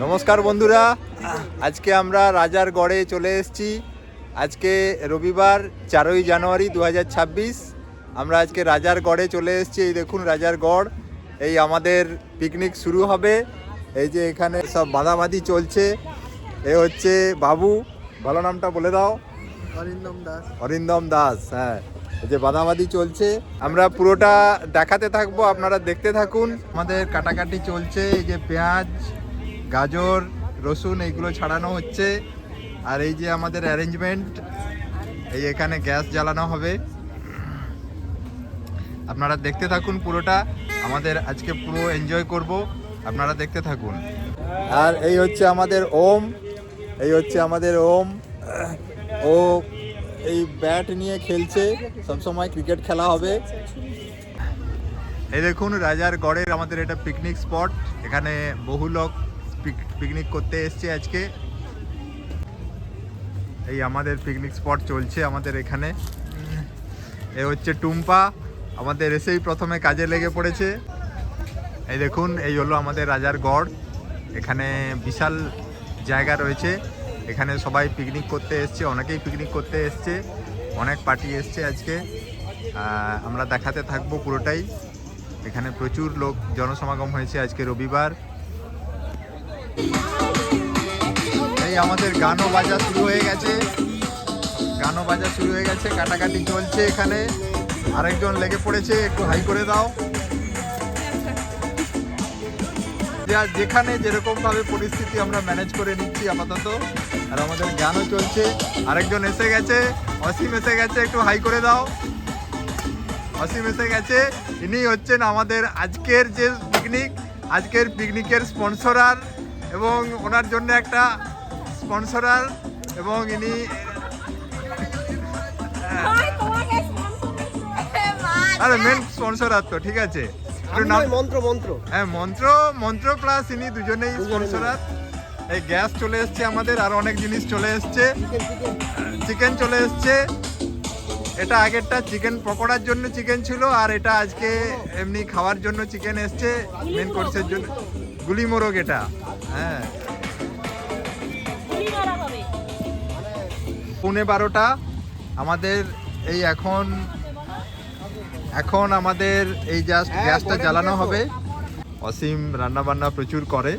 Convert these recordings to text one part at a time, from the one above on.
নমস্কার বন্ধুরা, আজকে আমরা রাজার গড়ে চলে এসেছি। আজকে রবিবার 4ই জানুয়ারি 2026। আমরা আজকে রাজার গড়ে চলে এসেছি। এই দেখুন রাজার গড়। এই আমাদের পিকনিক শুরু হবে। এই যে এখানে সব বাঁধাবাঁধি চলছে। এ হচ্ছে বাবু, ভালো নামটা বলে দাও। অরিন্দম দাস। হ্যাঁ, এই যে বাঁধাবাঁধি চলছে, আমরা পুরোটা দেখাতে থাকবো, আপনারা দেখতে থাকুন। আমাদের কাটাকাটি চলছে। এই যে পেঁয়াজ, গাজর, রসুন এইগুলো ছাড়ানো হচ্ছে। আর এই যে আমাদের অ্যারেঞ্জমেন্ট, এই এখানে গ্যাস জ্বালানো হবে। আপনারা দেখতে থাকুন পুরোটা, আমাদের আজকে পুরো এনজয় করব, আপনারা দেখতে থাকুন। আর এই হচ্ছে আমাদের ওম, এই হচ্ছে আমাদের ওম। ও এই ব্যাট নিয়ে খেলছে, সবসময় ক্রিকেট খেলা হবে। এই দেখুন রাজার গড়ের আমাদের এটা পিকনিক স্পট। এখানে বহু লোক পিকনিক করতে এসছে আজকে। এই আমাদের পিকনিক স্পট চলছে আমাদের এখানে। এ হচ্ছে টুম্পা, আমাদের এসেই প্রথমে কাজে লেগে পড়েছে। এই দেখুন, এই হলো আমাদের রাজার গড়। এখানে বিশাল জায়গা রয়েছে, এখানে সবাই পিকনিক করতে এসছে, অনেকেই পিকনিক করতে এসছে, অনেক পার্টি এসছে আজকে। আমরা দেখাতে থাকবো পুরোটাই। এখানে প্রচুর লোক জনসমাগম হয়েছে আজকে রবিবার। এই আমাদের গানও বাজা শুরু হয়ে গেছে, গানও বাজা শুরু হয়ে গেছে, কাটাকাটি চলছে। এখানে আরেকজন লেগে পড়েছে, একটু হাই করে দাও। যেখানে যেরকম ভাবে পরিস্থিতি আমরা ম্যানেজ করে নিচ্ছি আপাতত। আর আমাদের গানও চলছে। আরেকজন এসে গেছে, অসীম এসে গেছে, একটু হাই করে দাও। অসীম এসে গেছে, ইনি হচ্ছেন আমাদের আজকের যে পিকনিক, আজকের পিকনিকের স্পন্সরার, এবং ওনার জন্য একটা স্পন্সরার, এবং ইনি আরে মেন স্পন্সরার তো ঠিক আছে। হ্যাঁ, মন্ত্র প্লাস ইনি দুজনেই স্পন্সরার। এই গ্যাস চলে এসছে আমাদের, আর অনেক জিনিস চলে এসছে। চিকেন চলে এসছে। এটা আগেরটা চিকেন পকোড়ার জন্য চিকেন ছিল, আর এটা আজকে এমনি খাওয়ার জন্য চিকেন এসছে মেন কোর্সের জন্য। গুলি মোরগ এটা। হ্যাঁ, 11:30 আমাদের। এই এখন আমাদের এই জাস্ট গ্যাসটা জ্বালানো হবে। অসীম রান্না বান্না প্রচুর করে,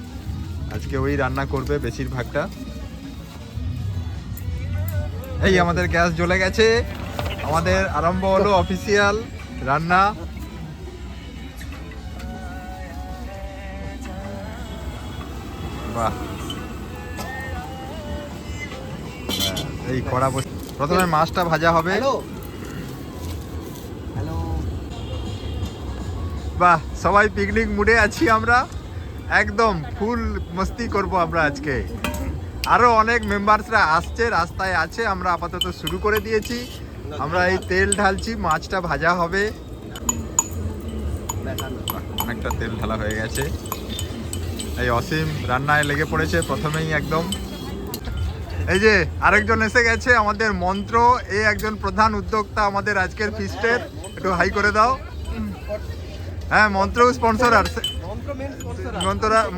আজকে ওই রান্না করবে বেশিরভাগটা। এই আমাদের গ্যাস জ্বলে গেছে, আমাদের আরম্ভ হলো অফিসিয়াল রান্না। বাহ, এই কড়া প্রথমে মাছটা ভাজা হবে। বাহ, সবাই পিকনিক মুডে আছি আমরা, একদম ফুল মস্তি করব আমরা আজকে। আরো অনেক মেম্বার্সরা আসছে, রাস্তায় আছে। আমরা আপাতত শুরু করে দিয়েছি। আমরা এই তেল ঢালছি, মাছটা ভাজা হবে। অনেকটা তেল ঢালা হয়ে গেছে। এই অসীম রান্নায় লেগে পড়েছে প্রথমেই একদম। এই যে আরেকজন এসে গেছে, আমাদের মন্ত্র। এই একজন প্রধান উদ্যোক্তা আমাদের আজকের ফিস্টের, একটু হাই করে দাও। হ্যাঁ, মন্ত্র স্পন্সরার,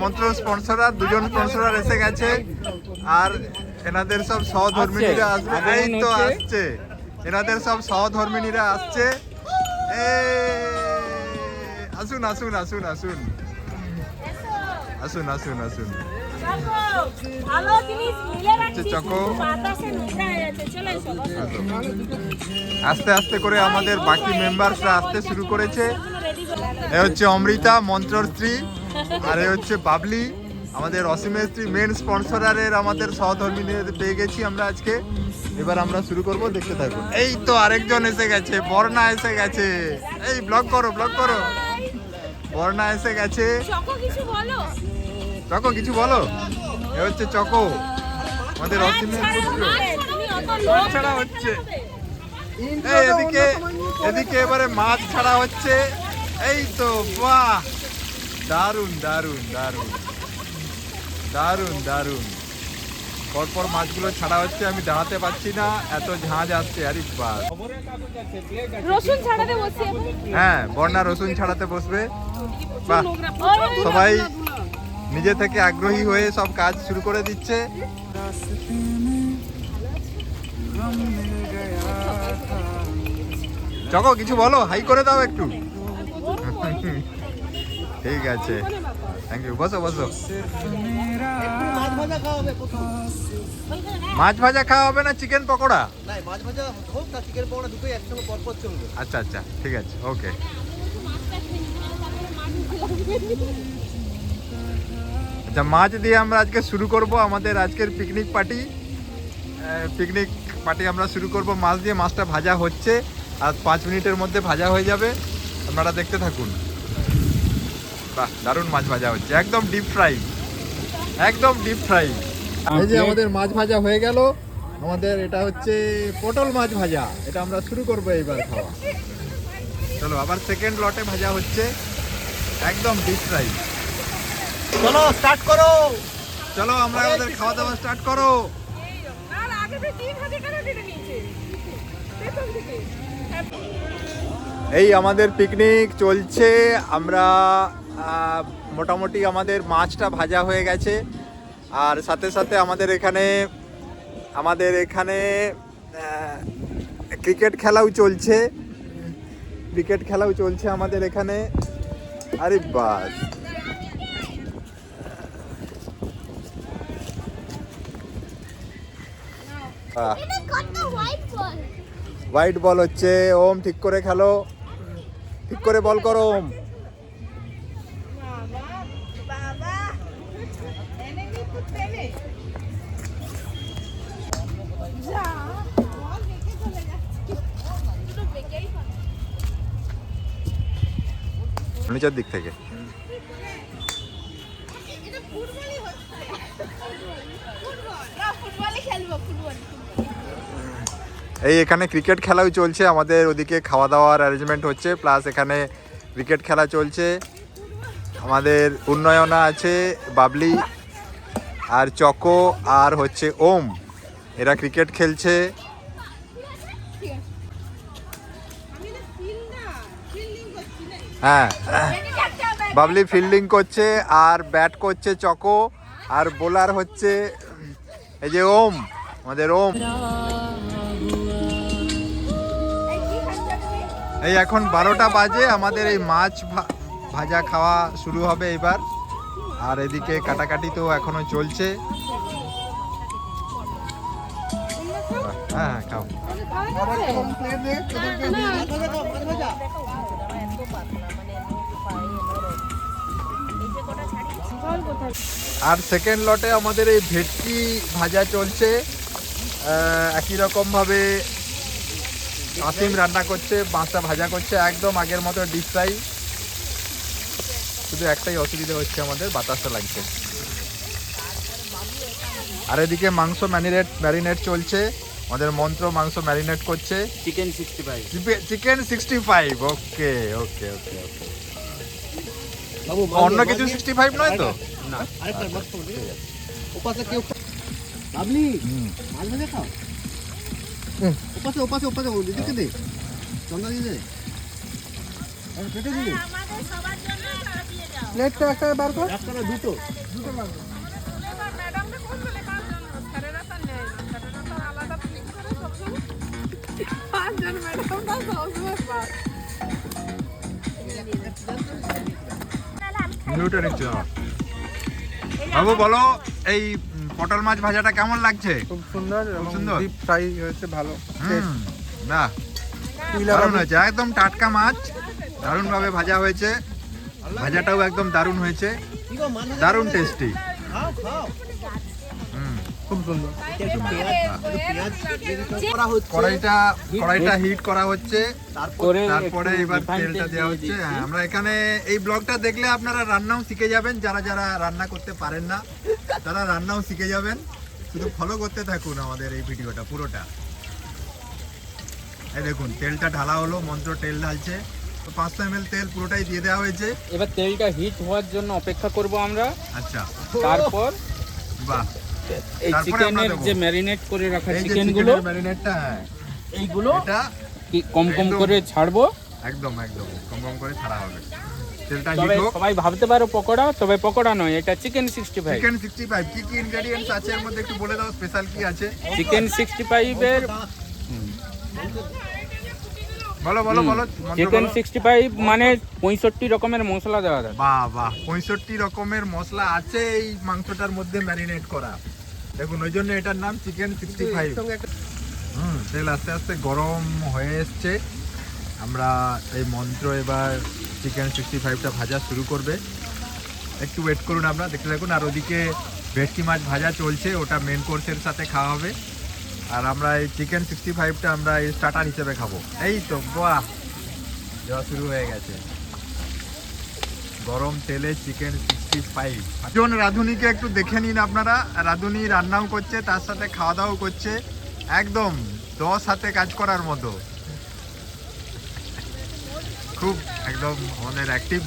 মন্ত্র স্পন্সরার, দুজন স্পন্সরার এসে গেছে। আর এনাদের সব সহধর্মিনীরা আসবে। এই তো আসছে, এনাদের সব সহধর্মিনীরা আসছে। আসুন আসুন আসুন আসুন আসুন আসুন আসুন। চকো আস্তে আস্তে করে আমাদের বাকি মেম্বারসরা আসতে শুরু করেছে। এ হচ্ছে অমৃতা, মন্ত্রর স্ত্রী, আর এ হচ্ছে বাবলি, আমাদের অসীমের স্ত্রী। মেন স্পন্সরারের আমাদের সহধর্মিনীদের পেয়ে গেছি আমরা আজকে। এবার আমরা শুরু করব, দেখতে থাকুন। এই তো আরেকজন এসে গেছে, বর্ণা এসে গেছে। এই ব্লগ করো, ব্লগ করো। বর্ণা এসে গেছে। চকো কিছু বলো। এ হচ্ছে চকো, আমাদের অসীমের পুত্র। ছাড়া হচ্ছে এদিকে, এদিকে এবারে মাছ ছাড়া হচ্ছে। এই তো, বাহ, দারুন দারুন দারুন দারুন দারুন। পরপর মাছগুলো ছাড়া হচ্ছে, আমি দাঁড়াতে পারছি না, এত ঝাঁজ আসছে। আরে বাস, হ্যাঁ, বর্ণা রসুন ছাড়াতে বসবে। বাহ, সবাই নিজে থেকে আগ্রহী হয়ে সব কাজ শুরু করে দিচ্ছে। চকো কিছু বলো, হাই করে দাও একটু। ঠিক আছে, থ্যাংক ইউ। বসো বসো। মাছ ভাজা খাওয়া হবে না চিকেন পকোড়া? মাছ ভাজা হোক না চিকেন পকোড়া দুটোই একসঙ্গে পরপর চলবে। আচ্ছা আচ্ছা, ঠিক আছে, ওকে। আচ্ছা, মাছ দিয়ে আমরা আজকে শুরু করব আমাদের আজকের পিকনিক পার্টি। আমরা শুরু করব মাছ দিয়ে। মাছটা ভাজা হচ্ছে আর 5 মিনিটের মধ্যে ভাজা হয়ে যাবে, আপনারা দেখতে থাকুন। বাহ, দারুণ মাছ ভাজা হচ্ছে, একদম ডিপ ফ্রাই, একদম ডিপ ফ্রাই। এই যে আমাদের মাছ ভাজা হয়ে গেল। আমাদের এটা হচ্ছে পটল মাছ ভাজা, এটা আমরা শুরু করব এইবার খাওয়া। চলো, আবার সেকেন্ড লটে ভাজা হচ্ছে, একদম ডিপ ফ্রাই। চলো স্টার্ট করো। চলো আমরা আমাদের খাওয়া দাওয়া স্টার্ট করো। এই আমাদের পিকনিক চলছে। আমরা মোটামুটি আমাদের মাছটা ভাজা হয়ে গেছে, আর সাথে সাথে আমাদের এখানে ক্রিকেট খেলাও চলছে। আমাদের এখানে। আরে বাস, হোয়াইট বল হচ্ছে। ওম ঠিক করে খেলো, ঠিক করে বল করো ওম। নিচের দিক থেকে এই এখানে ক্রিকেট খেলাও চলছে। আমাদের ওদিকে খাওয়া দাওয়ার অ্যারেঞ্জমেন্ট হচ্ছে, প্লাস এখানে ক্রিকেট খেলা চলছে। আমাদের উন্নয়না আছে, বাবলি আর চকো আর হচ্ছে ওম, এরা ক্রিকেট খেলছে। হ্যাঁ, বাবলি ফিল্ডিং করছে আর ব্যাট করছে চকো, আর বোলার হচ্ছে এই যে ওম, আমাদের ওম। এই এখন 12টা বাজে, আমাদের এই মাছ ভাজা খাওয়া শুরু হবে এবার। আর এদিকে কাটাকাটি তো এখনো চলছে। হ্যাঁ খাও। আর সেকেন্ড লটে আমাদের এই ভেটকি ভাজা চলছে। একই রকম ভাবে আসিম রান্না করছে, মাছটা ভাজা করছে, একদম আগের মতো ডিপ ফ্রাই। শুধু একটাই অসুবিধা হচ্ছে, আমাদের বাতাসটা লাগছে। আর এদিকে মাংস ম্যারিনেট চলছে। আমাদের মন্ত্র মাংস ম্যারিনেট করছে। চিকেন 65। ওকে ওকে ওকে ওকে। অন্য কিছু 65 নয় তো? না, আরেকটা মাছ খাবো। ওপাশে কেউ বাবলি মাছ ভাজা খাও। ওপাশে দিকে দে, চন্দা দিয়ে দে। কেটে দিবি আমাদের সবার জন্য একটা দিয়ে দাও। প্লেটটা একটা বার কর, একটা না দুটো বার কর। ম্যাডামকে কোন বলে কাজ জানো? স্যারেরা তো নেই, স্যারেরা তো আলাদা প্লেট করে সব পাঁচজন ম্যাডাম না সবসময় পাস। নিউটন নিচ্ছে না। বাবু বলো, এই পটল মাছ ভাজাটা কেমন লাগছে? খুব সুন্দর, খুব সুন্দর। ডিপ ফ্রাই হয়েছে, ভালো। না, দারুণ হয়েছে, একদম টাটকা মাছ, দারুণ ভাবে ভাজা হয়েছে। ভাজাটাও একদম দারুণ হয়েছে, দারুণ টেস্টি। খুব সুন্দর। কড়াইটা হিট করা হচ্ছে, তারপরে এবার তেলটা দেওয়া হচ্ছে। হ্যাঁ, আমরা এখানে এই ব্লগটা দেখলে আপনারা রান্নাও শিখে যাবেন। যারা যারা রান্না করতে পারেন না, তারা রান্নাও শিখে যাবেন। শুধু ফলো করতে থাকুন আমাদের এই ভিডিওটা পুরোটা। এই দেখুন তেলটা ঢালা হলো, মন্ত্র তেল ঢালছে। 500 ml তেল পুরোটাই দিয়ে দেওয়া হয়েছে। এবার তেলটা হিট হওয়ার জন্য অপেক্ষা করব আমরা। আচ্ছা, তারপর বাহ, এই চিকেনের যে ম্যারিনেট করে রাখা চিকেনগুলো, ম্যারিনেটটা, হ্যাঁ এইগুলো এটা কম কম করে ছাড়বো। একদম কম কম করে ছাড়া হবে। তেলটা তবে হিট হোক। সবাই ভাবতে পারো পকোড়া, তবে পকোড়া নয়, এটা চিকেন 65। চিকেন 65 কি কি ইনগ্রেডিয়েন্টস আছে এর মধ্যে একটু বলে দাও, স্পেশাল কি আছে? চিকেন 65 এর বলো বলো বলো মন্ত্র চিকেন বলো। 65 মানে 65 রকমের মশলা দেওয়া থাকে। বাহ বাহ, 65 রকমের মশলা আছে এই মাংসটার মধ্যে ম্যারিনেট করা। দেখুন ওই জন্য এটার নাম চিকেন 65। তেল আস্তে আস্তে গরম হয়ে এসছে। আমরা এই মন্ত্র এবার চিকেন 65টা ভাজা শুরু করবে। একটু ওয়েট করুন, আমরা দেখতে থাকুন। আর ওদিকে ভেটকি মাছ ভাজা চলছে, ওটা মেন কোর্সের সাথে খাওয়া হবে। আর আমরা এই চিকেন 65টা আমরা এই স্টার্টার হিসেবে খাবো। এই তো বাহ, দেওয়া শুরু হয়ে গেছে। গরম তেলে চিকেন 65। এখন রাঁধুনিকে একটু দেখে নিন আপনারা। রাঁধুনি রান্নাও করছে, তার সাথে খাওয়া দাওয়াও করছে। একদম 10 হাতে কাজ করার মতো। খুব একদম আমাদের অ্যাক্টিভ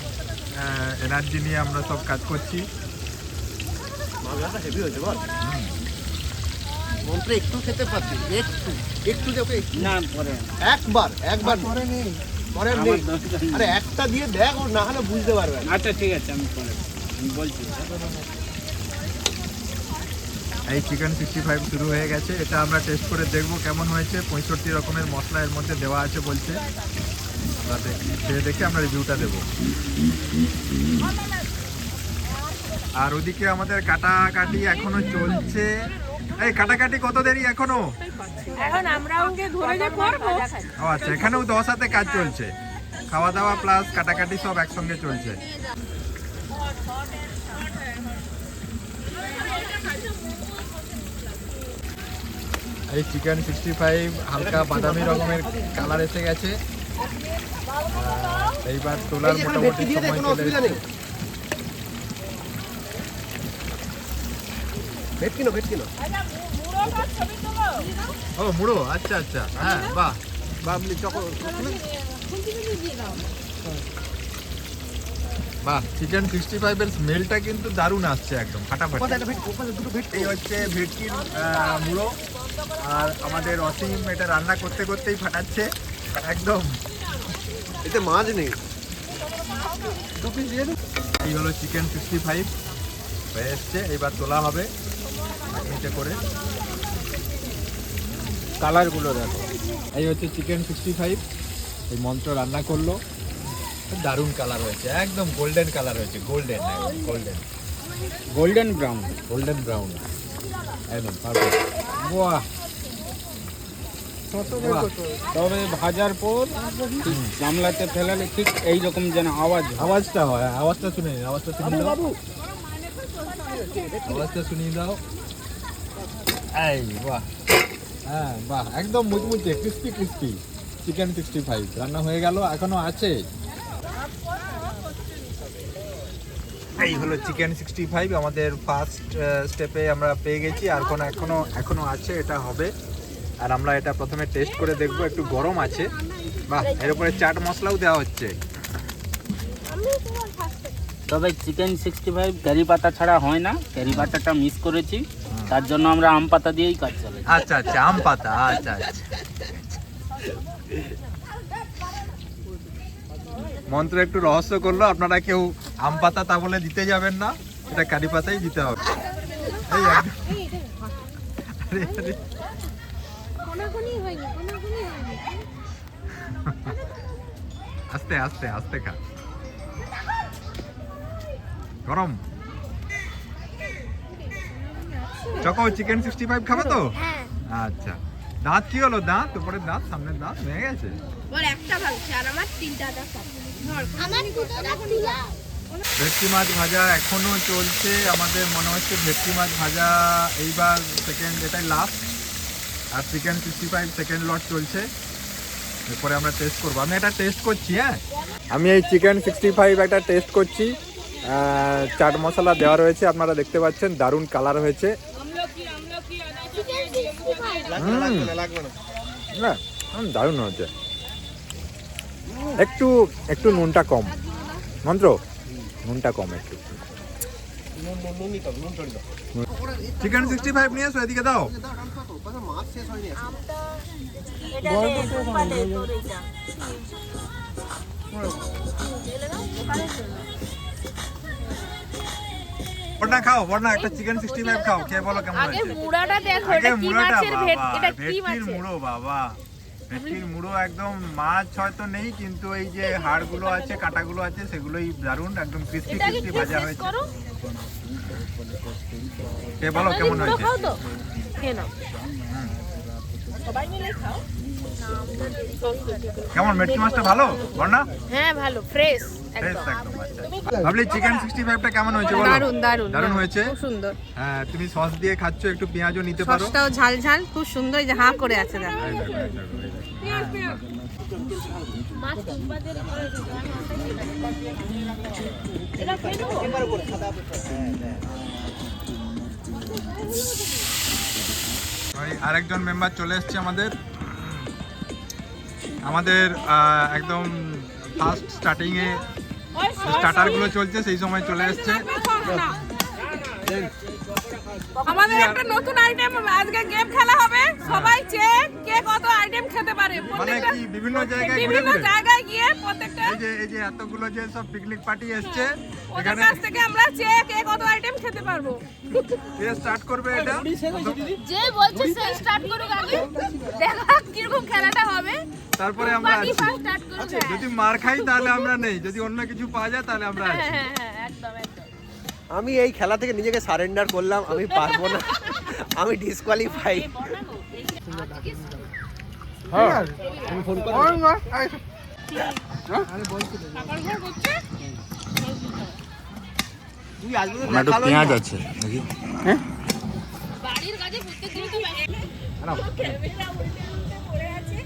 এনার্জি নিয়ে আমরা সব কাজ করছি। হেভি হয়েছে বল। মন্ত্র একটু খেতে পাচ্ছি, একটু দেখো, না পরে একবার পরে নেই, পরে নেই। আরে একটা দিয়ে দেখ, ও না হলে বুঝতে পারবে না। আচ্ছা ঠিক আছে, আমি পরে বলছি। এই চিকেন 65 শুরু হয়ে গেছে। এটা আমরা টেস্ট করে দেখবো কেমন হয়েছে। 65 রকমের মশলা এর মধ্যে দেওয়া আছে বলছে। আমরা খেয়ে দেখে আমরা রিভিউটা দেবো। আর ওদিকে আমাদের কাটাকাটি এখনো চলছে। এই কাটাকাটি কত দেরি এখনো? এখন আমরা ওকে ধরে যে করব। ও আচ্ছা, এখানেও 10 হাতে কাজ চলছে। খাওয়া দাওয়া প্লাস কাটাকাটি সব একসঙ্গে চলছে। এই চিকেন 65 হালকা বাদামি রকমের কালার এসে গেছে। এইবার তোলার মোটামুটি দিয়ে দে, সময় কোনো চলে অসুবিধা এসেছে। নেই। ভেটকি নো। ও মুড়ো, আচ্ছা আচ্ছা, হ্যাঁ বাহ। বাবলি চকো বাহ, চিকেন 65 এর স্মেলটা কিন্তু দারুণ আসছে, একদম ফাটাফাটি। কোথায় ভেটকি, কোথায় দুটো ভেটকি। এই হচ্ছে ভেটকির মুড়ো। আর আমাদের অসীম এটা রান্না করতে করতেই ফাটাচ্ছে একদম। এতে মাছ নেই, দু পিস দিয়ে দিন। এই হলো চিকেন 65 হয়ে এসছে। এবার তোলা হবে নিচে করে। কালারগুলো দেখো। এই হচ্ছে চিকেন 65। এই মন্ত্র রান্না করলো, দারুণ কালার হয়েছে, একদম গোল্ডেন কালার হয়েছে। Golden golden brown. ব্রাউন একদম পারফেক্ট। বাহ, বাহ। তবে ভাজার পর ঠিক গামলাতে ফেলালে ঠিক এই রকম যেন আওয়াজ হয়। আওয়াজটা হয়, আওয়াজটা শুনে নিন, আওয়াজটা শুনিয়ে দাও, আওয়াজটা শুনিয়ে দাও। এই বাহ, হ্যাঁ বাহ, একদম মুচমুচে ক্রিস্পি চিকেন 65 রান্না হয়ে গেল, এখনো আছে। এই হলো চিকেন 65 আমাদের ফার্স্ট স্টেপে আমরা পেয়ে গেছি। আর এখনো আছে, এটা হবে। আর আমরা এটা প্রথমে টেস্ট করে দেখব, একটু গরম আছে। বাহ, এর উপরে চাট মশলাও দেওয়া হচ্ছে। তবে চিকেন 65 কারি পাতা ছাড়া হয় না, কারি পাতাটা মিস করেছি, তার জন্য আমরা আম পাতা দিয়েই কাজ চালাই। আচ্ছা আচ্ছা, আম পাতা, আচ্ছা আচ্ছা। মন্ত্র একটু রহস্য করলো, আপনারা কেউ আম পাতা তা বলে দিতে যাবেন না, এটা কারি পাতাই দিতে হবে। এই একদম। আরে, আরে। আস্তে আস্তে আস্তে খা, গরম। চকো চিকেন 65 খাবে তো? আচ্ছা, দাঁত কি হলো? দাঁত উপরে দাঁত, সামনের দাঁত ভেঙে গেছে? বল একটা ভাঙছে আর আমার তিনটা দাঁত আছে। আমার দুটো দাঁত ছিল। ভেটকি মাছ ভাজা এখনো চলছে। আমাদের মনে হচ্ছে ভেটকি মাছ ভাজা এইবার সেকেন্ড, এটাই লাস্ট। আর চিকেন 65 সেকেন্ড লট চলছে। এরপরে আমরা টেস্ট করবো। আমি এটা টেস্ট করছি। হ্যাঁ, আমি এই চিকেন 65 একটা টেস্ট করছি। চাট মশলা দেওয়া রয়েছে, আপনারা দেখতে পাচ্ছেন, দারুণ কালার হয়েছে। লাগবে না। না, দারুণ হয়েছে। একটু নুনটা কম। মন্ত্র, নুনটা কম একটু। চিকেন 65 নিয়ে এসো, এদিকে দাও। মাছ শেষ হয়নি। বড়না খাও, বড়না একটা চিকেন 65 খাও, খেয়ে বলো কেমন আগে হয়েছে। মুড়াটা দেখো, আগে এটা কি মুড়োটা, মাছের ভেট, বাবা, এটা কি ভেটকির মাছের? মুড়ো বাবা, ভেটকির মুড়ো একদম, মাছ হয়তো নেই কিন্তু এই যে হাড়গুলো আছে, কাঁটাগুলো আছে, সেগুলোই দারুণ, একদম ক্রিস্পি এটা আগে ক্রিস্পি খেয়ে ভাজা শেষ হয়েছে। করো। খেয়ে বলো তোমরা কি কেমন মুড়ো হয়েছে। খাও তো? খেয়ে নাও। সবাই মিলে খাও। কেমন ভেটকি মাছটা ভালো বড়না? হ্যাঁ ভালো, ফ্রেশ ফ্রেশ একদম। একদম। আচ্ছা, ভাবলি চিকেন 65টা কেমন হয়েছে বলো। দারুন দারুন দারুণ হয়েছে। খুব সুন্দর। হ্যাঁ, তুমি সস দিয়ে খাচ্ছো, একটু পেঁয়াজও নিতে পারো। সসটাও ঝাল ঝাল, খুব সুন্দর, এই যে হাঁ করে আছে দেখো। এই দেখো, এই দেখো, এই দেখো। মাছ তুলবা দিয়ে রেখে দিয়েছি, এটা খেয়ে নেবো। ওই আরেকজন মেম্বার চলে এসেছে আমাদের একদম ফার্স্ট স্টার্টিং এ স্টার্টার গুলো চলছে, সেই সময় চলে এসেছে। আমাদের একটা নতুন আইটেম আজকে গেম খেলা হবে, সবাই চেক কে কত আইটেম খেতে পারে। মানে প্রত্যেকটা কি বিভিন্ন জায়গায় ঘুরে বিভিন্ন ঘুরে জায়গায় গিয়ে প্রত্যেকটা এই যে এতগুলো যে সব পিকনিক পার্টি এসছে, ওদের এখানে কাছ থেকে আমরা চেক কে কত আইটেম খেতে পারবো। কে স্টার্ট করবে এটা? যে বলছে সে স্টার্ট করুক আগে, দেখো কিরকম খেলাটা হবে। তারপরে আমরা বাকি আছি। ফার্স্ট স্টার্ট করুক। যদি মার খাই তাহলে আমরা নেই, যদি অন্য কিছু পাওয়া যায় তাহলে আমরা আছি। হ্যাঁ হ্যাঁ একদম একদম। আমি এই খেলা থেকে নিজেকে সারেন্ডার করলাম, আমি পারবো না, আমি ডিসকোয়ালিফাই। তুই আসবি তো দেখালো না। আছে নাকি? বাড়ির কাছে প্রত্যেকদিন তো ক্যামেরা উল্টে উল্টে পড়ে আছে,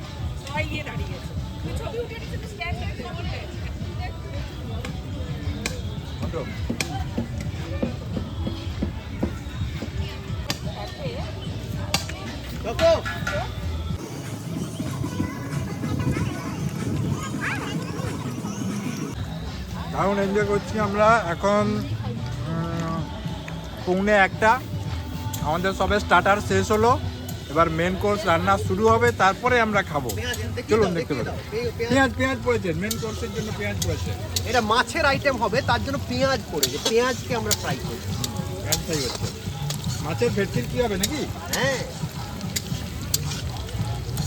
সবাই গিয়ে দাঁড়িয়ে গেছে। তুই ছবি উঠে নিচ্ছিস, স্ট্যান্ড করে খবর পেয়েছে। দারুণ এনজয় করছি আমরা। এখন 1:45, আমাদের সবে স্টার্টার শেষ হলো, এবার মেন কোর্স রান্না শুরু হবে, তারপরে আমরা খাবো। চলুন দেখতে পাবো। পেঁয়াজ পড়েছে, মেন কোর্সের জন্য পেঁয়াজ পড়েছে। এটা মাছের আইটেম হবে, তার জন্য পেঁয়াজ পড়েছে, পেঁয়াজকে আমরা ফ্রাই করি। পেঁয়াজ ফ্রাই হচ্ছে। মাছের ভেটকির কি হবে নাকি? হ্যাঁ,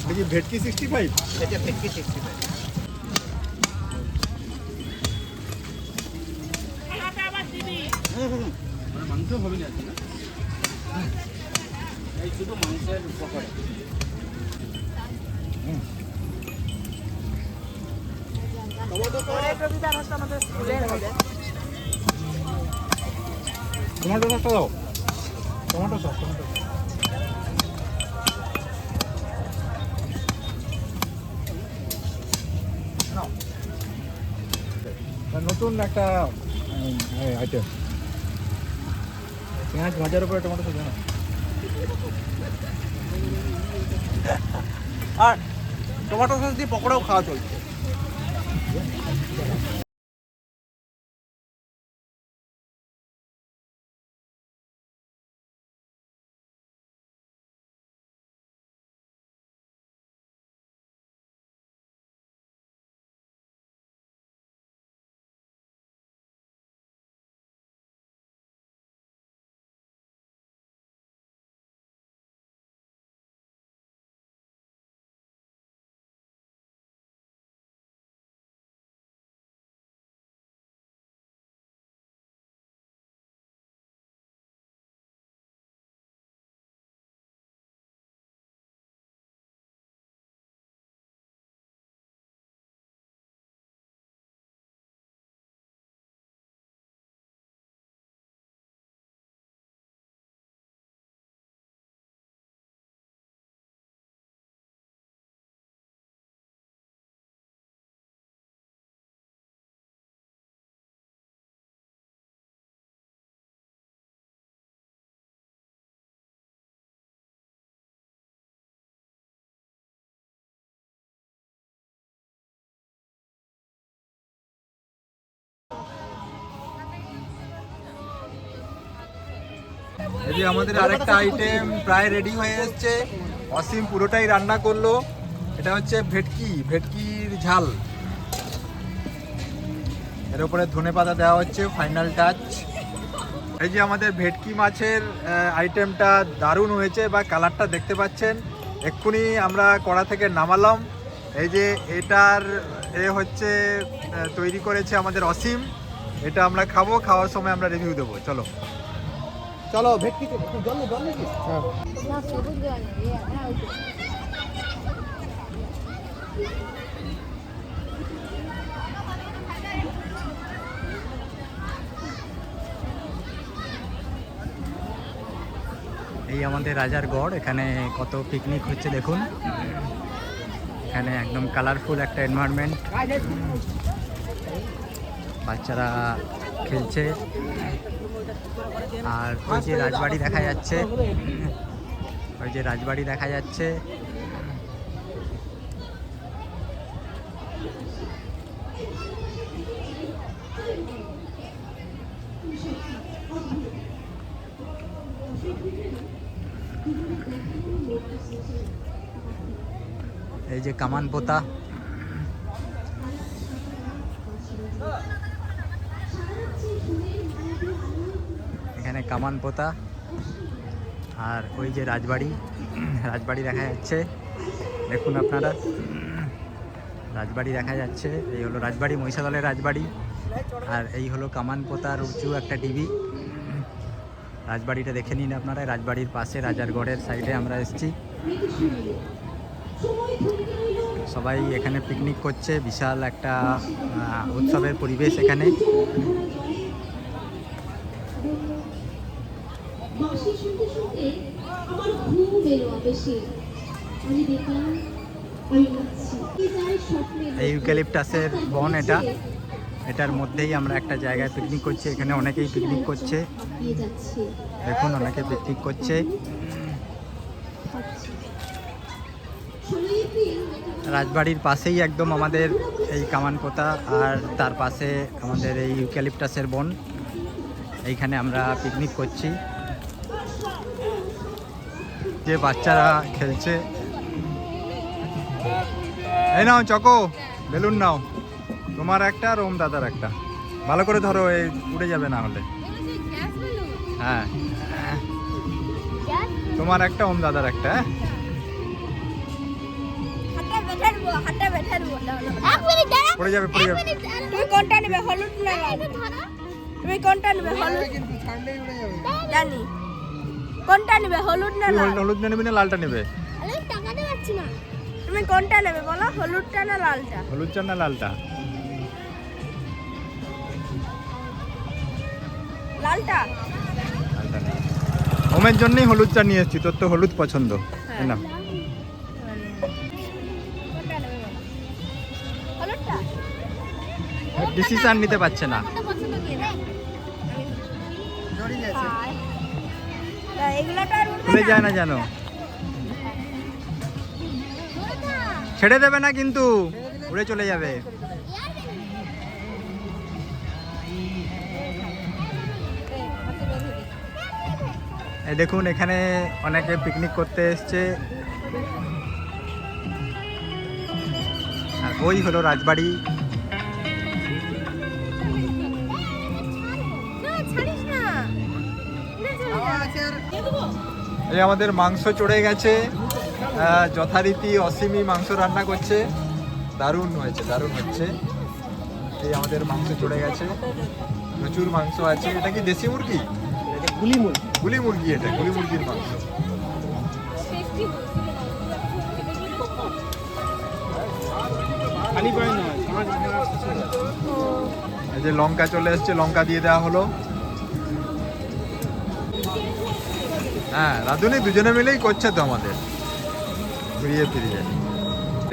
দেখি ভেটকি 65। এটা ভেটকি 65। মাংস হবে না আজকে, না? এই শুধু মাংসের পকোড়া। টমেটো সসটা দাও, টমেটো সস। নতুন একটা আইটেম, পেঁয়াজ ভাজার উপরে টমেটো সস না। আর টমেটো সস দিয়ে পকোড়াও খাওয়া চলছে। এই যে আমাদের আরেকটা আইটেম প্রায় রেডি হয়ে এসছে, অসীম পুরোটাই রান্না করলো। এটা হচ্ছে ভেটকির ঝাল। এর উপরে ধনেপাতা দেওয়া হচ্ছে, ফাইনাল টাচ। এই যে আমাদের ভেটকি মাছের আইটেমটা দারুণ হয়েছে, বা কালারটা দেখতে পাচ্ছেন। এক্ষুনি আমরা কড়া থেকে নামালাম। এই যে এটার হচ্ছে তৈরি করেছে আমাদের অসীম। এটা আমরা খাবো, খাওয়ার সময় আমরা রিভিউ দেবো। চলো চলো ভেটকি জল জল নাকি এই আমাদের রাজার গড়, এখানে কত পিকনিক হচ্ছে দেখুন। এখানে একদম কালারফুল একটা এনভায়রনমেন্ট, বাচ্চারা খেলছে। আর ওই যে রাজবাড়ি দেখা যাচ্ছে, ওই যে রাজবাড়ি দেখা যাচ্ছে। এই যে কামান পোতা, এখানে কামান পোতা। আর ওই যে রাজবাড়ি, রাজবাড়ি দেখা যাচ্ছে দেখুন আপনারা, রাজবাড়ি দেখা যাচ্ছে। এই হলো রাজবাড়ি, মহিষাদলের রাজবাড়ি। আর এই হলো কামান পোতার উঁচু একটা ডিবি। রাজবাড়িটা দেখে নিন আপনারা, রাজবাড়ির পাশে রাজারগড়ের সাইডে আমরা এসেছি। সবাই এখানে পিকনিক করছে, বিশাল একটা উৎসবের পরিবেশ এখানে। এই ইউক্যালিপটাসের বন এটা, এটার মধ্যেই আমরা একটা জায়গায় পিকনিক করছি। এখানে অনেকেই পিকনিক করছে, দেখুন অনেকে পিকনিক করছে। রাজবাড়ির পাশেই একদম আমাদের এই কামানপোতা, আর তার পাশে আমাদের এই ইউক্যালিপটাসের বন। এইখানে আমরা পিকনিক করছি, যে বাচ্চারা খেলছে। এই নাও চকো, বেলুন নাও, তোমার একটা আর ওম দাদার একটা। ভালো করে ধরো, এই উড়ে যাবে না হলে। হ্যাঁ, তোমার একটা, ওম দাদার একটা। পড়ে যাবে, পড়ে যাবে। তুমি কোনটা নেবে, হলুদ না লাল? তুমি কোনটা নেবে, হলুদ? জানি কোনটা নেবে, হলুদ না লাল? হলুদ নেবে না লালটা নেবে? আরে টাকা দিতে পারছি না। তুমি কোনটা নেবে বলো, হলুদটা না লালটা? হলুদটা না লালটা? লালটা। লালটা নেই। ওমের জন্যই হলুদটা নিয়ে এসেছি, তোর তো হলুদ পছন্দ। না, কোনটা নেবে বলো? হলুদটা। ডিসিশন নিতে পারছে না। কোনটা পছন্দ কি না? এগুলাটা আর খুলে যায় না জানো, ছেড়ে দেবে না কিন্তু, উড়ে চলে যাবে। এই দেখুন এখানে অনেকে পিকনিক করতে এসছে। আর ওই হলো রাজবাড়ি। এই আমাদের মাংস চড়ে গেছে, যথারীতি অসীমই মাংস রান্না করছে। দারুণ হয়েছে, দারুণ হচ্ছে। এই আমাদের মাংস চড়ে গেছে, প্রচুর মাংস আছে। এটা কি দেশি মুরগি? গুলি মুরগি। গুলি মুরগি, এটা গুলি মুরগির মাংস। এই যে লঙ্কা চলে এসছে, লঙ্কা দিয়ে দেওয়া হলো। হ্যাঁ, রাঁধুনি দুজনে মিলেই করছে তো আমাদের, ঘুরিয়ে ফিরিয়ে।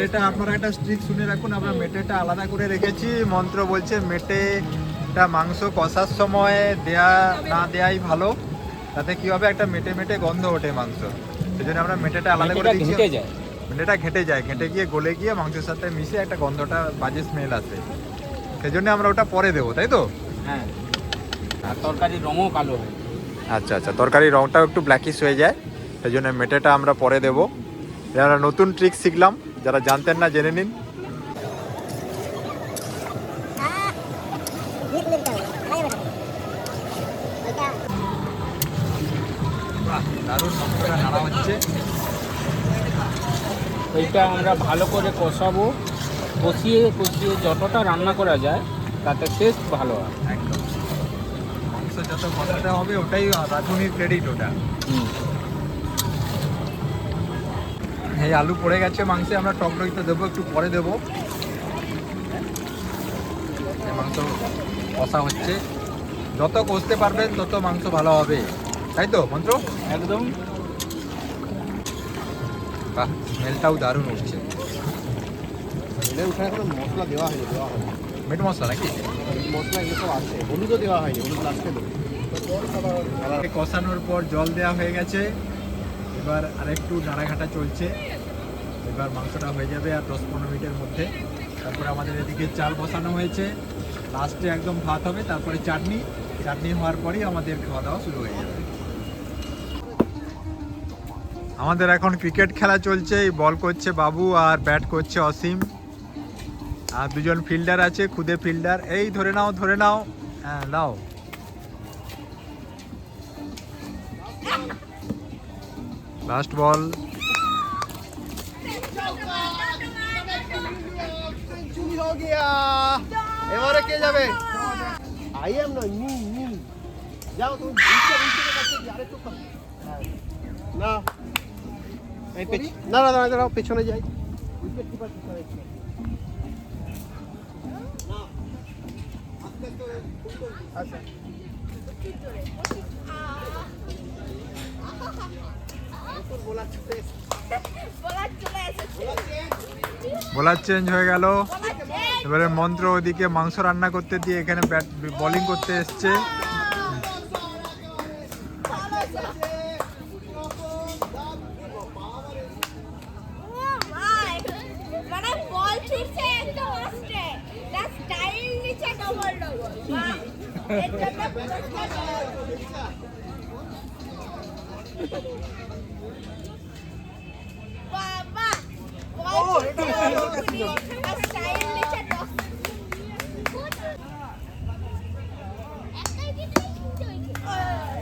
এটা আপনারা একটা স্ট্রিক শুনে রাখুন, আমরা মেটেটা আলাদা করে রেখেছি। মন্ত্র বলছে মেটেটা মাংস কষার সময় দেয়া না দেয়াই ভালো, তাতে কি হবে, একটা মেটে মেটে গন্ধ ওঠে মাংস। সেই জন্য আমরা মেটেটা আলাদা করে দিচ্ছি। মেটেটা ঘেটে যায়, ঘেটে গিয়ে গলে গিয়ে মাংসের সাথে মিশে একটা গন্ধটা বাজে স্মেল আসে। সেই জন্য আমরা ওটা পরে দেবো, তাই তো? হ্যাঁ, আর তরকারির রঙও কালো হয়। আচ্ছা আচ্ছা, তরকারির রঙটাও একটু ব্ল্যাকিশ হয়ে যায়, সেই জন্য মেটেটা আমরা পরে দেবো। আমরা নতুন ট্রিক শিখলাম, যারা জানতেন না জেনে নিন। দারুণ মাংসটা নাড়া হচ্ছে। এইটা আমরা ভালো করে কষাবো, কষিয়ে কষিয়ে যতটা রান্না করা যায় তাতে টেস্ট ভালো হয়। একদম মাংস যত কষাতে হবে ওটাই রাঁধুনির ক্রেডিট ওটা। এই আলু পড়ে গেছে মাংসে, আমরা টক দই তো দেবো, একটু পরে দেবো। এই মাংস কষা হচ্ছে, যত কষতে পারবেন তত মাংস ভালো হবে, তাই তো মন্ত্র? একদম। বাহ, স্মেলটাও দারুণ উঠছে। ওখানে কোনো মশলা দেওয়া হয়নি, মিট মশলা নাকি? মশলা এগুলো সব আছে, হলুদও দেওয়া হয়নি, হলুদ লাস্টে দেবো। কষানোর পর জল দেওয়া হয়ে গেছে, এবার আরেকটু নাড়াঘাটা চলছে। এবার মাংসটা হয়ে যাবে আর 10-15 মিনিটের মধ্যে। তারপরে আমাদের এদিকে চাল বসানো হয়েছে, লাস্টে একদম ভাত হবে, তারপরে চাটনি হওয়ার পরেই আমাদের খাওয়া দাওয়া শুরু হয়ে যাবে। আমাদের এখন ক্রিকেট খেলা চলছে, বল করছে বাবু আর ব্যাট করছে অসীম, আর দুজন ফিল্ডার আছে, খুদে ফিল্ডার। এই ধরে নাও, হ্যাঁ নাও। লাস্ট বল। চুরি হয়ে গিয়া, এবারে কে যাবে? আই এম নয়, মি যাও তুমি। আরেকটু না, না দাঁড়াও, পেছনে যাই। উইকেট কিপার পিছনে। আচ্ছা, বোলার চেঞ্জ হয়ে গেল। এবারে মন্ত্র ওদিকে মাংস রান্না করতে দিয়ে এখানে ব্যাট বোলিং করতে এসছে। মানে বল ছুটছে একদম আস্তে, তার স্টাইল নিচে ডবল বাহ, এর জন্য পুরস্কার বাবা। বল তার স্টাইল নিচে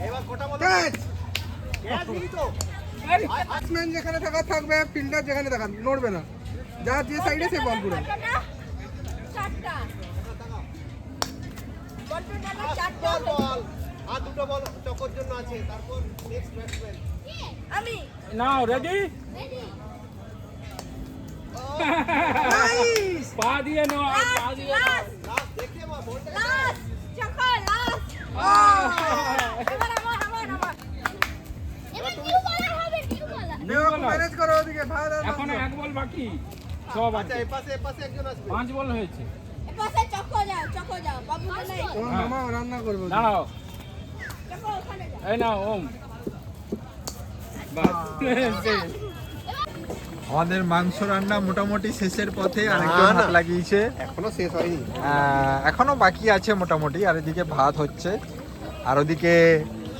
এবার কোটা বলো। ব্যাটসম্যান যেখানে থাকবে, ফিল্ডার যেখানে নড়বে না, যার যে সাইডে সে বল পুরো। চারটা বল আর দুটো বল চকর জন্য আছে, তারপর নেক্সট ব্যাটসম্যান। আমি নাও রেডি, পা দিয়ে নাও, পা দিয়ে নাও। লাস্ট দেখে মা বলটা লাস্ট চকো লাস্ট। এবার আমার এবার নিউ বলার হবে, নিউ বলার। ম্যানেজ করো ওদিকে, ভাই এখন এক বল বাকি, সব আচ্ছা, আছে। এপাশে একজন আসবে। 5 বল হয়েছে। এপাশে চকো যাও বাবু নাই মামা রান্না করবো। দাঁড়াও, চকো ওখানে যাও। এই নাও ওম। বাস শেষ। আমাদের মাংস রান্না মোটামুটি শেষের পথে, আরেকজন না। হাত লাগিয়েছে। এখনো শেষ হয়নি। এখনো বাকি আছে মোটামুটি, আর এদিকে ভাত হচ্ছে, আর ওদিকে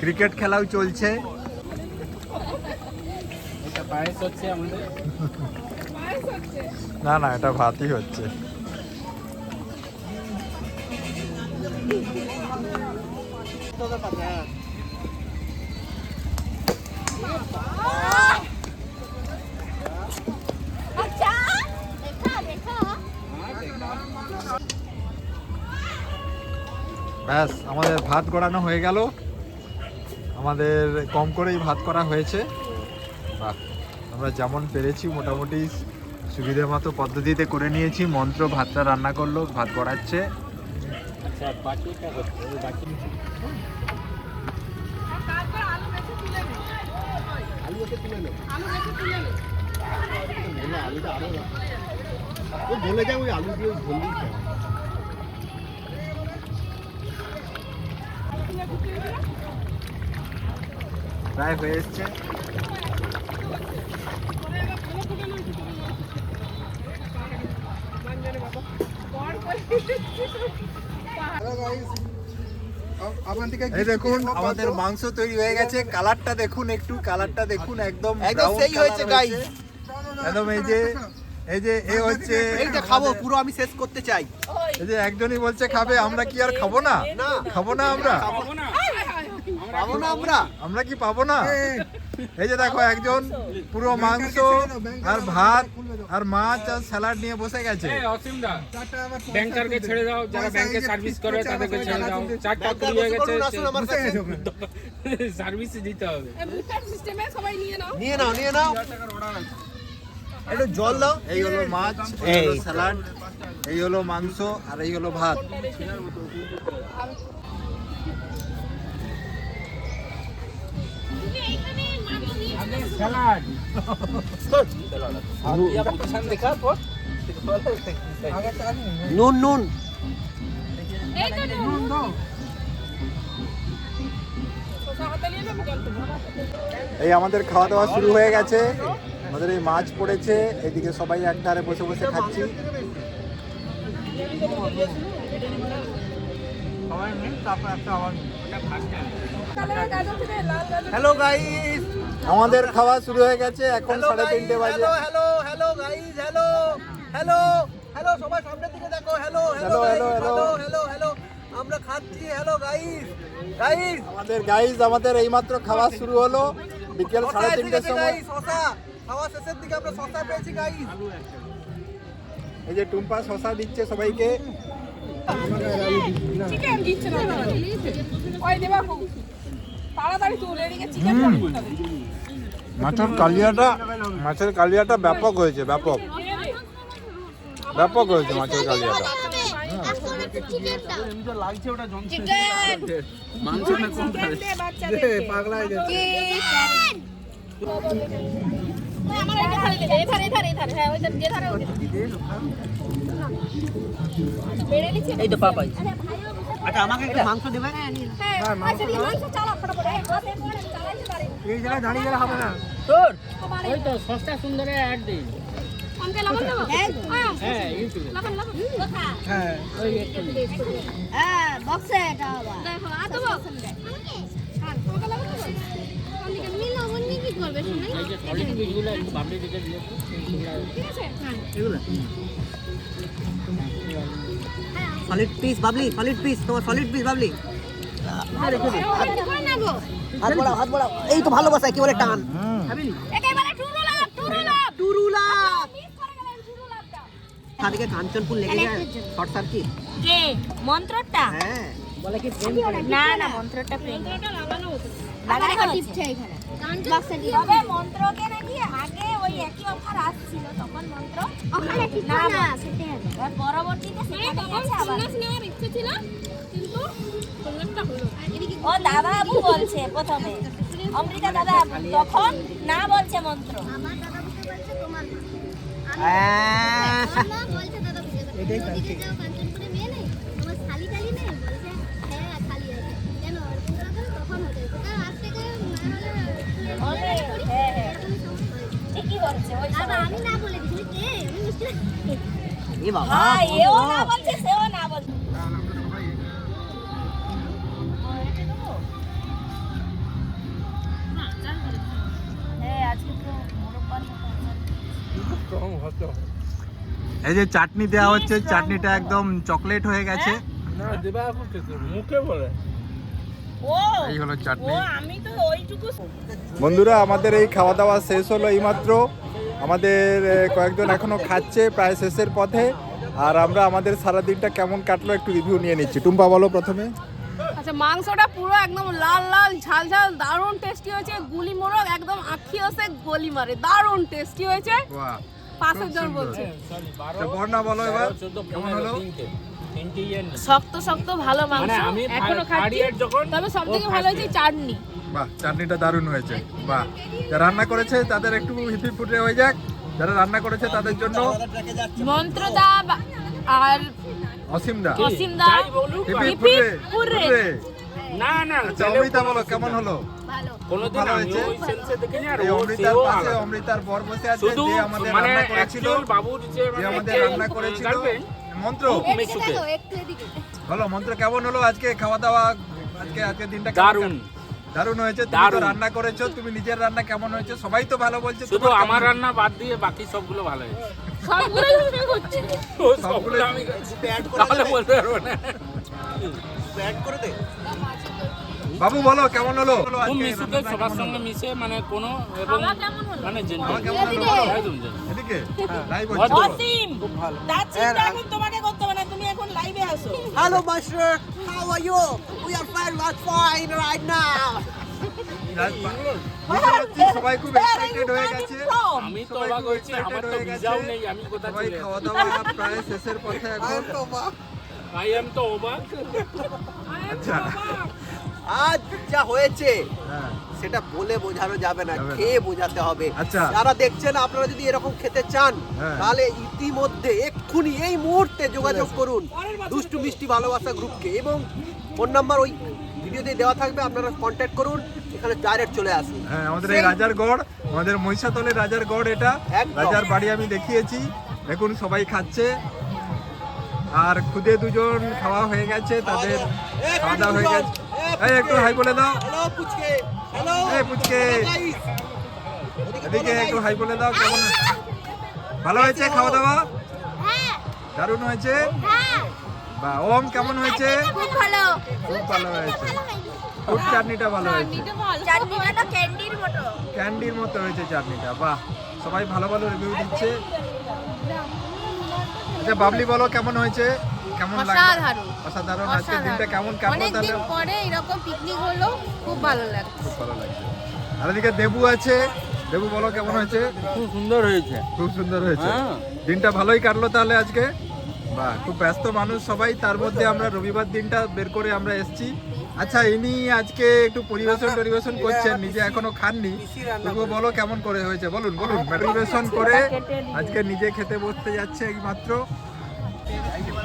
ক্রিকেট খেলাও চলছে। এটা পায়েস হচ্ছে আমাদের। না এটা ভাতই হচ্ছে। আচ্ছা দেখা ব্যাস, আমাদের ভাত গড়ানো হয়ে গেল। আমাদের কম করেই ভাত করা হয়েছে। বাহ, আমরা যেমন পেরেছি মোটামুটি সুবিধা মতো পদ্ধতিতে করে নিয়েছি। মন্ত্র ভাতটা রান্না করলো, ভাত গড়াচ্ছে। আচ্ছা বাকিটা হচ্ছে, ওই বাকি তারপর আলু বেশি তুলে নে, আলু ওকে তুলে নে। আলু বেশি তুলে নে। বলে আলুটা আরো না। ও বলে যায় ওই আলু দিয়ে ঝোল দিই খায়। প্রায় হয়ে এসছে। এই দেখুন আমাদের মাংস তৈরি হয়ে গেছে। কালারটা দেখুন, একটু কালারটা দেখুন, একদম একদম brown সেই color হয়েছে গাইস। একদম এই যে এ হচ্ছে, এইটা খাবো, পুরো আমি শেষ করতে চাই। এই যে একজনই বলছে খাবে, আমরা কি আর খাবো না? না। খাবো না আমরা? খাবো না, আমরা পাবো না আমরা? আমরা কি পাবো না? এই যে দেখো একজন পুরো মাংস আর ভাত আর মাছ আর স্যালাড নিয়ে বসে গেছে। ব্যাংকারকে ছেড়ে দাও, যারা ব্যাংকে সার্ভিস করে তাদেরকে ছেড়ে দাও। চারটা কুড়ি হয়ে গেছে, সার্ভিসে দিতে হবে। সিস্টেমে সবাই নিয়ে নাও। নিয়ে নাও একটু জল দাও। এই হলো মাছ, এই হলো স্যালাড, এই হলো মাংস আর এই হলো ভাত। স্যালাড নুন এই তো নুন দাও। শসা হাতে নিয়ে যাবো জল দেবো। এই আমাদের খাওয়া দাওয়া শুরু হয়ে গেছে। আমাদের এই মাছ পড়েছে, এইদিকে সবাই এক ধারে বসে বসে খাচ্ছি। কালারের গাজর থেকে লাল গাজর। হ্যালো গাইস, আমাদের খাওয়া শুরু হয়ে গেছে, এখন 3:30 বাজে। হ্যালো গাইস, হ্যালো সবাই সামনের দিকে দেখো। হ্যালো আমরা খাচ্ছি। Hello guys. আমাদের এইমাত্র খাওয়া শুরু হলো বিকেল 3:30টার সময়। শসা খাওয়া শেষের দিকে আমরা শসা পেয়েছি গাইস। এই যে টুম্পা শসা দিচ্ছে সবাইকে। চিকেন দিচ্ছে না তো। ওই দেবা খুব তাড়াতাড়ি তুলে এদিকে চিকেন পড়ে যাবে। মাছের কালিয়াটা ব্যাপক হয়েছে, ব্যাপক হয়েছে মাছের কালিয়াটা। পাগলা হয়ে যাচ্ছে। আমার এটা খালি দে এধারে হ্যাঁ ওইটা যে ধারে ওইটা বেড়ে নিচে এই তো পাপাই। আচ্ছা আমাকে একটু মাংস দেবে? হ্যাঁ আচ্ছা দিয়ে মাংস চালা ফটাফট এই বসে পড়ে চালাইতে পারে এই জায়গায় দাঁড়িয়ে গেলে হবে না। তোর ওই তো সস্তা সুন্দরে অ্যাড দিই। আমাকে লবণ দেবো হ্যাঁ হ্যাঁ ইউটিউবে লবণ কোথা হ্যাঁ ওই একটু হ্যাঁ বক্সে এটা হবে দেখো আ তো বক্স হ্যাঁ তোমাকে লবণ দেবো আমাকে মিল লবণ নিয়ে কি করবে শুনি এই যে সলিড পিসগুলো একটু বামড়ি দিকে দিয়ে ঠিক আছে হ্যাঁ এগুলো solid piece Babli, solid piece, তোমার সলিড পিস বাবলি। হাত বড়াও। এই তো ভালোবাসা কি বলে টান। একেবারে টুরুলা মিস করে গেলেন টুরুলাটা সাদিকে কাঞ্চনপুর লেগে যায় শর্ট সার্কিট। কে মন্ত্রটা হ্যাঁ বলে কি না মন্ত্রটা লাগানো হতো লাগানো টিপছে এখানে বক্সে দিয়ে তবে মন্ত্রকে নাকি আগে ওই একই অফার আসছিল তখন মন্ত্র ওখানে ঠিক না সেটা আর পরবর্তীতে সেটা গেছে আবার নেওয়ার ইচ্ছে ছিল কিন্তু কোনটা হলো ও দাদা বাবু বলছে প্রথমে অমৃতা দাদা তখন না বলছে মন্ত্র আমার দাদা বুঝতে পারছে তোমার না বলছে দাদা বুঝতে পারছে এটাই ঠিক কাঞ্চনপুরে মেয়ে নেই তোমার খালি খালি নেই বলছে হ্যাঁ খালি আছে কেন তখন হতে তার আজ থেকে না হলে হ্যাঁ ঠিকই বলছে ওই দাদা আমি না বলে দিছি কে আমি মিষ্টি এ বাবা হ্যাঁ এও না বলছে সেও না বলছে এই যে চাটনি দেওয়া হচ্ছে, চাটনিটা একদম চকলেট হয়ে গেছে। না দেবা মুখে বলে ও এই হলো চাটনি। ও আমি তো ওইটুকু বন্ধুরা আমাদের এই খাওয়া দাওয়া শেষ হলো এইমাত্র। আমাদের কয়েকজন এখনো খাচ্ছে, প্রায় শেষের পথে। আর আমরা আমাদের সারাদিনটা কেমন কাটলো একটু রিভিউ নিয়ে নিচ্ছি। টুম্পা বলো প্রথমে। আচ্ছা মাংসটা পুরো একদম লাল লাল ঝাল ঝাল দারুণ টেস্টি হয়েছে গুলি মোরগ একদম আখি হচ্ছে গলি মারে দারুণ টেস্টি হয়েছে বাহ, পাশের জন বলছে তো বর্ণা বলো এবার কেমন হলো? শক্ত শক্ত ভালো মাংস মানে আমি এখনো খাচ্ছি তবে সবথেকে ভালো হয়েছে চাটনি বাহ, চাটনিটা দারুণ হয়েছে। বাহ, যারা রান্না করেছে তাদের একটু হিপি ফুটে হয়ে যাক। যারা রান্না করেছে তাদের জন্য মন্ত্রদা আর অসীমদা অসীমদা হিপি হিপি ফুটে ফুটে। না না আচ্ছা অমৃতা বলো কেমন হলো? কোনোদিন ভালো আমি হয়েছে। ওই সেন্সে দেখিনি আর এই ও অমৃতার সেও পাশে আলাদা। অমৃতার বর বসে আছে, শুধু যে আমাদের মানে রান্না করেছিল, অ্যাকচুয়াল বাবুর যে যে মানে আমাদের রান্না করেছিল মন্ত্র। মিশুকে একটু এদিকে বলো মন্ত্র কেমন হলো আজকে খাওয়া দাওয়া? আজকে দিনটা কেমন দারুণ দারুণ হয়েছে। তুমি তো দারুণ। রান্না করেছো, তুমি নিজের রান্না কেমন হয়েছে? সবাই তো ভালো বলছে, শুধু তোমার আমার কেমন? রান্না বাদ দিয়ে বাকি সবগুলো ভালো হয়েছে সবগুলো তুমি করছি ও সবগুলো আমি অ্যাড করে তাহলে বলতে পারবো না অ্যাড করে দে। বাবু বলো কেমন হলো খুব মিশুকে সবার সঙ্গে মিশে মানে কোনো এবং মানে জেন্টল কেমন হলো বলো এদিকে লাইভ হচ্ছে অসীম তার চিন্তা এখন তোমাকে করতে হবে না, তুমি এখন লাইভে আসো। Hello master, how are you? We are fine right now. সবাই খুব এক্সাইটেড হয়ে গেছে। আমি তো অবাক হয়েছি, আমার তো ভিসাও নেই, আমি কোথা সবাই চলে খাওয়া দাওয়া প্রায় শেষের পথে এখন। আই এম তো অবাক। আচ্ছা আজ যা হয়েছে হ্যাঁ সেটা বলে বোঝানো যাবে না, যাবে না। খেয়ে বোঝাতে হবে। আচ্ছা। যারা দেখছেন আপনারা যদি এরকম খেতে চান হ্যাঁ। তাহলে ইতিমধ্যে এক্ষুনি এই মুহূর্তে যোগাযোগ করুন দুষ্টু মিষ্টি ভালোবাসা গ্রুপকে, এবং ফোন নাম্বার ওই ভিডিওতে দেওয়া থাকবে, আপনারা কন্ট্যাক্ট করুন, এখানে ডাইরেক্ট চলে আসুন। হ্যাঁ আমাদের এই রাজারগড়, আমাদের মহিষাতলের রাজারগড়, এটা একদম। রাজার বাড়ি আমি দেখিয়েছি। দেখুন সবাই খাচ্ছে, আর খুদে দুজন খাওয়া হয়ে গেছে, তাদের খাওয়া দাওয়া হয়ে গেছে। এই একটু হাই বলে দাও। হ্যালো পুচকে, হ্যালো এই পুচকে, এদিকে একটু হাই বলে দাও। কেমন ভালো হয়েছে খাওয়া দাওয়া? দারুণ হয়েছে। বা ওম কেমন হয়েছে? খুব ভালো। খুব ভালো হয়েছে। ফুড চাটনিটা ভালো হয়েছে, চাটনিটা তো ক্যান্ডির মতো। ক্যান্ডির মতো হয়েছে চাটনিটা। বাহ, সবাই ভালো ভালো রিভিউ দিচ্ছে। আচ্ছা বাবলি বলো কেমন হয়েছে? কেমন লাগলো? অসাধারণ। অসাধারণ। আজকের দিনটা কেমন কাটলো তাহলে? অনেকদিন পরে এরকম পিকনিক হলো, খুব ভালো লাগছে। খুব ভালো লাগছে। আর এদিকে দেবু আছে, দেবু বলো কেমন হয়েছে? খুব সুন্দর হয়েছে। খুব সুন্দর হয়েছে। হ্যাঁ। দিনটা ভালোই কাটলো তাহলে আজকে। বাহ, খুব ব্যস্ত মানুষ সবাই, তার মধ্যে আমরা রবিবার দিনটা বের করে আমরা এসেছি। আচ্ছা ইনি আজকে একটু পরিবেশন করছেন, নিজে এখনো খাননি। তবুও বলো কেমন করে হয়েছে, বলুন বলুন। পরিবেশন করে আজকে নিজে খেতে বসতে যাচ্ছে এইমাত্র।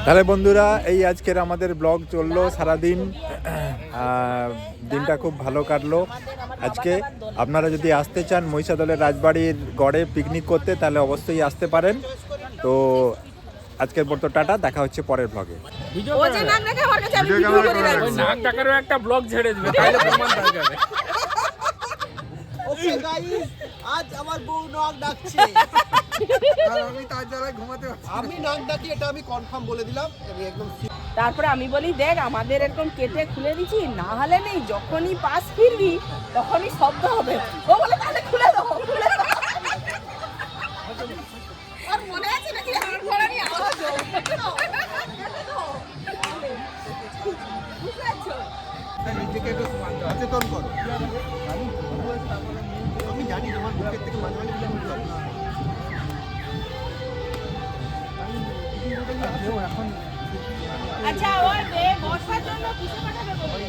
তাহলে বন্ধুরা, এই আজকের আমাদের ব্লগ চললো সারাদিন। দিনটা খুব ভালো কাটলো আজকে। আপনারা যদি আসতে চান মহিষাদলের রাজবাড়ির গড়ে পিকনিক করতে, তাহলে অবশ্যই আসতে পারেন। তো আজকের মতো টাটা, দেখা হচ্ছে পরের ব্লগে। ও যে নাক রেখে আমার কাছে আমি ভিডিও ভিডিও ক্যামেরা করে করে রাখছি। নাক ডাকারও একটা ব্লগ ছেড়ে দিবে, তাহলে প্রমাণ হয়ে যাবে। ওকে গাইস, আজ আমার বউ নাক ডাকছে। আর আমি তার জ্বালায় ঘুমাতে পারছি না। আমি নাক ডাকি, এটা আমি কনফার্ম বলে দিলাম, আমি একদম তারপরে আমি বলি দেখ আমাদের এরকম কেটে খুলে দিচ্ছি, না হলে নেই যখনই পাশ ফিরবি তখনই শব্দ হবে। ও বলে তাহলে খুলে দাও, খুলে দাও। আর মনে আছে নাকি আমার ঘোড়ারই আওয়াজ হয়? নিজেকে একটু সচেতন করো। আমি জানি তোমার বুকের থেকে মাঝে মাঝে কিছু বলতে হবে। আচ্ছা ওর বর্ষার জন্য কিছু পাঠাবে বলে।